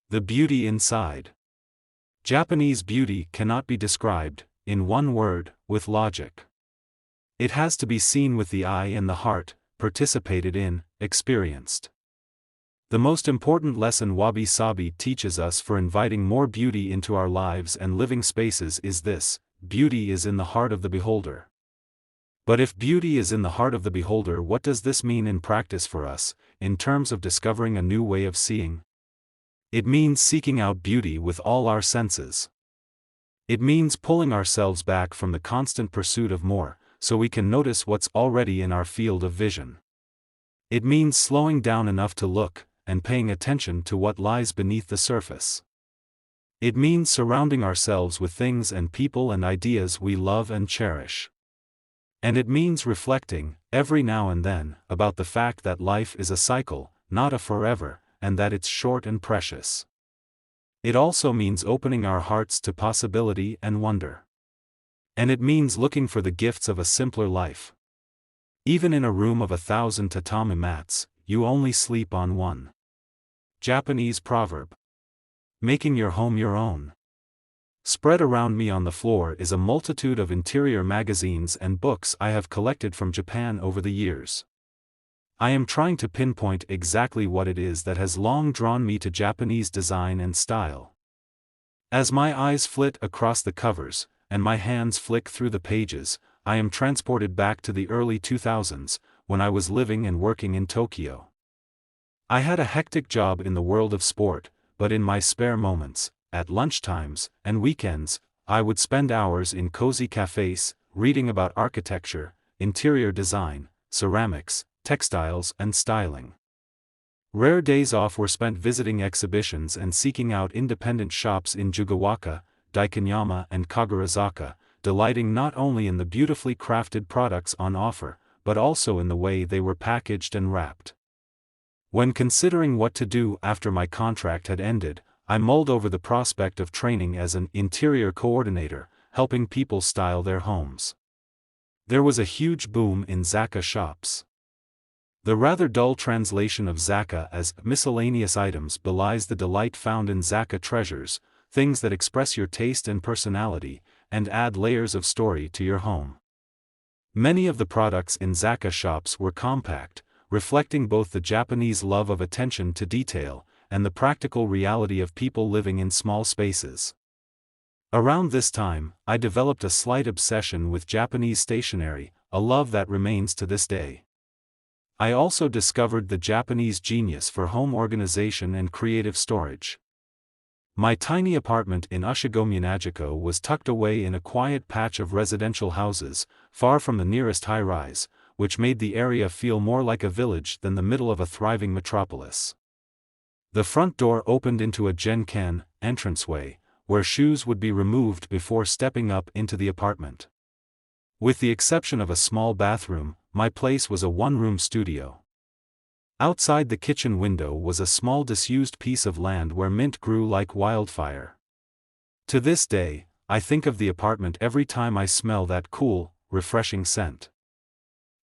The beauty inside. Japanese beauty cannot be described, in one word, with logic. It has to be seen with the eye and the heart, participated in, experienced. The most important lesson Wabi Sabi teaches us for inviting more beauty into our lives and living spaces is this: beauty is in the heart of the beholder. But if beauty is in the heart of the beholder, what does this mean in practice for us, in terms of discovering a new way of seeing? It means seeking out beauty with all our senses. It means pulling ourselves back from the constant pursuit of more, so we can notice what's already in our field of vision. It means slowing down enough to look, and paying attention to what lies beneath the surface. It means surrounding ourselves with things and people and ideas we love and cherish. And it means reflecting, every now and then, about the fact that life is a cycle, not a forever, and that it's short and precious. It also means opening our hearts to possibility and wonder. And it means looking for the gifts of a simpler life. Even in a room of 1,000 tatami mats, you only sleep on one. Japanese proverb. Making your home your own. Spread around me on the floor is a multitude of interior magazines and books I have collected from Japan over the years. I am trying to pinpoint exactly what it is that has long drawn me to Japanese design and style. As my eyes flit across the covers, and my hands flick through the pages, I am transported back to the early 2000s, when I was living and working in Tokyo. I had a hectic job in the world of sport, but in my spare moments, at lunchtimes, and weekends, I would spend hours in cozy cafes, reading about architecture, interior design, ceramics, textiles and styling. Rare days off were spent visiting exhibitions and seeking out independent shops in Jugaoka, Daikanyama and Kagurazaka, delighting not only in the beautifully crafted products on offer, but also in the way they were packaged and wrapped. When considering what to do after my contract had ended, I mulled over the prospect of training as an interior coordinator, helping people style their homes. There was a huge boom in Zaka shops. The rather dull translation of Zaka as miscellaneous items belies the delight found in Zaka treasures, things that express your taste and personality, and add layers of story to your home. Many of the products in Zaka shops were compact, reflecting both the Japanese love of attention to detail, and the practical reality of people living in small spaces. Around this time, I developed a slight obsession with Japanese stationery, a love that remains to this day. I also discovered the Japanese genius for home organization and creative storage. My tiny apartment in Ushigomunajiko was tucked away in a quiet patch of residential houses, far from the nearest high-rise, which made the area feel more like a village than the middle of a thriving metropolis. The front door opened into a genkan entranceway, where shoes would be removed before stepping up into the apartment. With the exception of a small bathroom, my place was a one-room studio. Outside the kitchen window was a small disused piece of land where mint grew like wildfire. To this day, I think of the apartment every time I smell that cool, refreshing scent.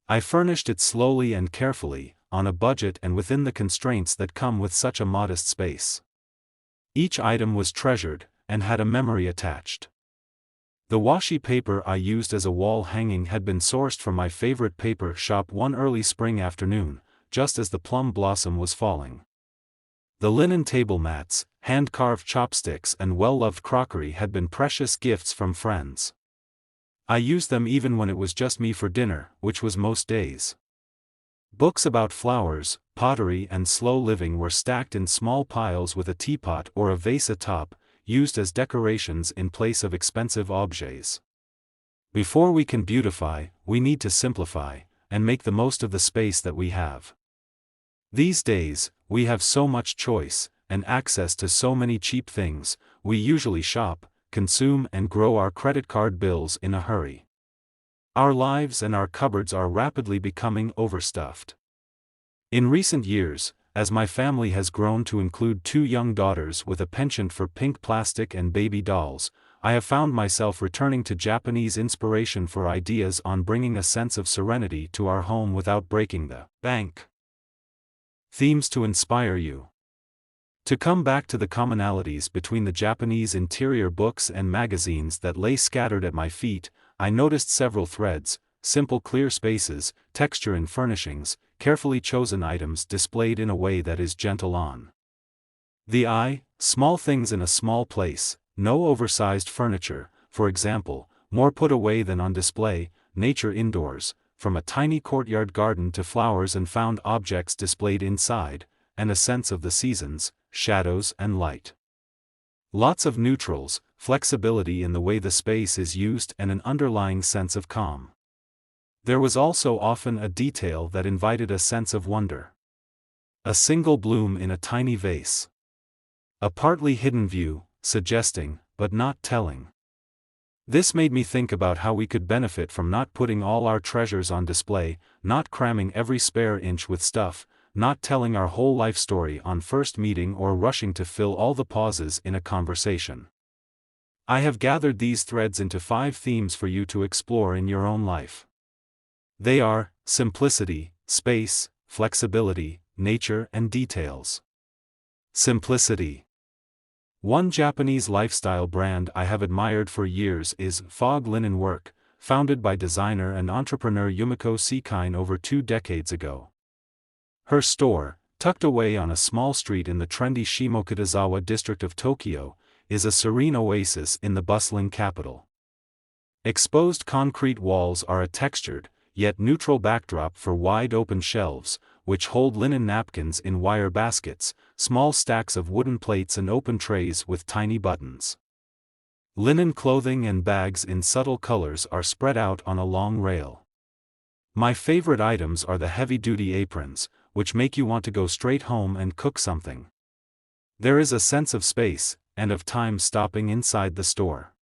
I furnished it slowly and carefully, on a budget and within the constraints that come with such a modest space. Each item was treasured, and had a memory attached. The washi paper I used as a wall hanging had been sourced from my favorite paper shop one early spring afternoon, just as the plum blossom was falling. The linen table mats, hand-carved chopsticks and well-loved crockery had been precious gifts from friends. I used them even when it was just me for dinner, which was most days. Books about flowers, pottery and slow living were stacked in small piles with a teapot or a vase atop, used as decorations in place of expensive objets. Before we can beautify, we need to simplify, and make the most of the space that we have. These days, we have so much choice, and access to so many cheap things, we usually shop, consume and grow our credit card bills in a hurry. Our lives and our cupboards are rapidly becoming overstuffed. In recent years, as my family has grown to include 2 young daughters with a penchant for pink plastic and baby dolls, I have found myself returning to Japanese inspiration for ideas on bringing a sense of serenity to our home without breaking the bank. Themes to inspire you. To come back to the commonalities between the Japanese interior books and magazines that lay scattered at my feet, I noticed several threads: simple clear spaces, texture in furnishings, carefully chosen items displayed in a way that is gentle on the eye, small things in a small place, no oversized furniture, for example, more put away than on display, nature indoors, from a tiny courtyard garden to flowers and found objects displayed inside, and a sense of the seasons, shadows and light. Lots of neutrals, flexibility in the way the space is used and an underlying sense of calm. There was also often a detail that invited a sense of wonder. A single bloom in a tiny vase. A partly hidden view, suggesting, but not telling. This made me think about how we could benefit from not putting all our treasures on display, not cramming every spare inch with stuff, not telling our whole life story on first meeting or rushing to fill all the pauses in a conversation. I have gathered these threads into 5 themes for you to explore in your own life. They are simplicity, space, flexibility, nature and details. Simplicity. One Japanese lifestyle brand I have admired for years is Fog Linen Work, founded by designer and entrepreneur Yumiko Seikine over 2 decades ago. Her store, tucked away on a small street in the trendy Shimokitazawa district of Tokyo, is a serene oasis in the bustling capital. Exposed concrete walls are a textured, yet neutral backdrop for wide-open shelves, which hold linen napkins in wire baskets, small stacks of wooden plates and open trays with tiny buttons. Linen clothing and bags in subtle colors are spread out on a long rail. My favorite items are the heavy-duty aprons, which make you want to go straight home and cook something. There is a sense of space, and of time stopping inside the store.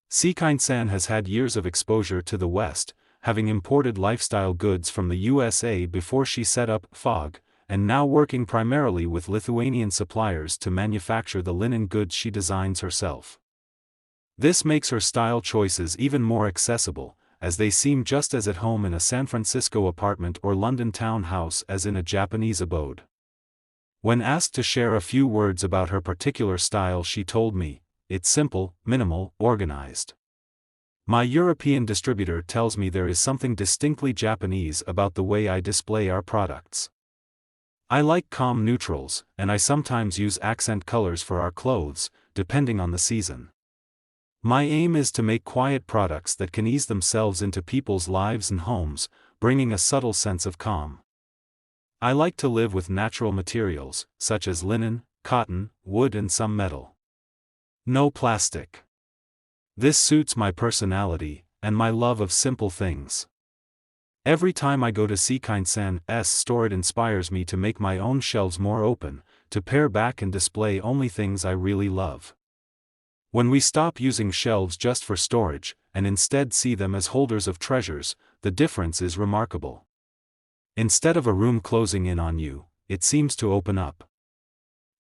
Seikine-san has had years of exposure to the West, having imported lifestyle goods from the USA before she set up Fog, and now working primarily with Lithuanian suppliers to manufacture the linen goods she designs herself. This makes her style choices even more accessible, as they seem just as at home in a San Francisco apartment or London townhouse as in a Japanese abode. When asked to share a few words about her particular style, she told me, "It's simple, minimal, organized. My European distributor tells me there is something distinctly Japanese about the way I display our products. I like calm neutrals, and I sometimes use accent colors for our clothes, depending on the season. My aim is to make quiet products that can ease themselves into people's lives and homes, bringing a subtle sense of calm. I like to live with natural materials, such as linen, cotton, wood and some metal. No plastic. This suits my personality, and my love of simple things. Every time I go to Seikine-san's store, it inspires me to make my own shelves more open, to pare back and display only things I really love. When we stop using shelves just for storage, and instead see them as holders of treasures, the difference is remarkable. Instead of a room closing in on you, it seems to open up.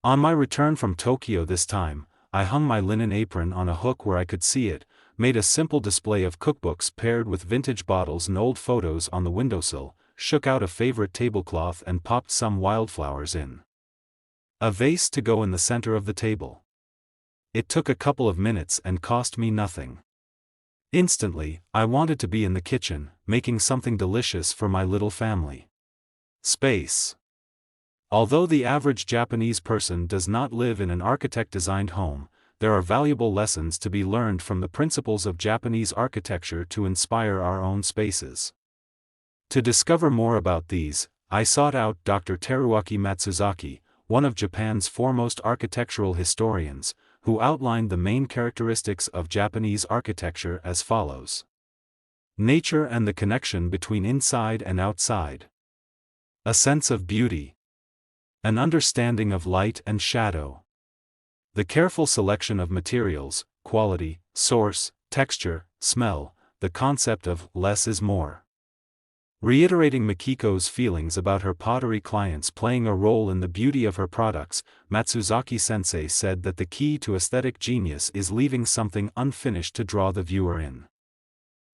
On my return from Tokyo this time, I hung my linen apron on a hook where I could see it, made a simple display of cookbooks paired with vintage bottles and old photos on the windowsill, shook out a favorite tablecloth and popped some wildflowers in a vase to go in the center of the table. It took a couple of minutes and cost me nothing. Instantly, I wanted to be in the kitchen, making something delicious for my little family. Space. Although the average Japanese person does not live in an architect-designed home, there are valuable lessons to be learned from the principles of Japanese architecture to inspire our own spaces. To discover more about these, I sought out Dr. Teruaki Matsuzaki, one of Japan's foremost architectural historians, who outlined the main characteristics of Japanese architecture as follows. Nature and the connection between inside and outside. A sense of beauty. An understanding of light and shadow. The careful selection of materials, quality, source, texture, smell, the concept of less is more. Reiterating Mikiko's feelings about her pottery clients playing a role in the beauty of her products, Matsuzaki-sensei said that the key to aesthetic genius is leaving something unfinished to draw the viewer in.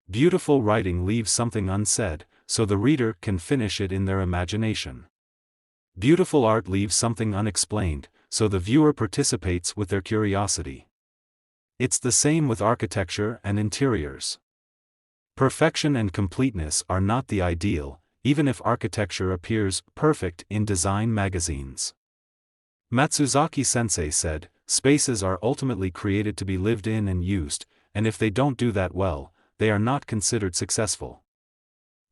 Beautiful writing leaves something unsaid, so the reader can finish it in their imagination. Beautiful art leaves something unexplained, so the viewer participates with their curiosity. It's the same with architecture and interiors. Perfection and completeness are not the ideal, even if architecture appears perfect in design magazines. Matsuzaki-sensei said, "Spaces are ultimately created to be lived in and used, and if they don't do that well, they are not considered successful."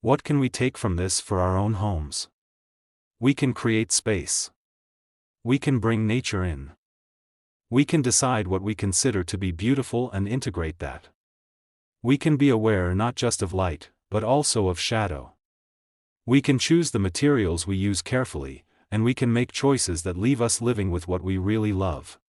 What can we take from this for our own homes? We can create space. We can bring nature in. We can decide what we consider to be beautiful and integrate that. We can be aware not just of light, but also of shadow. We can choose the materials we use carefully, and we can make choices that leave us living with what we really love.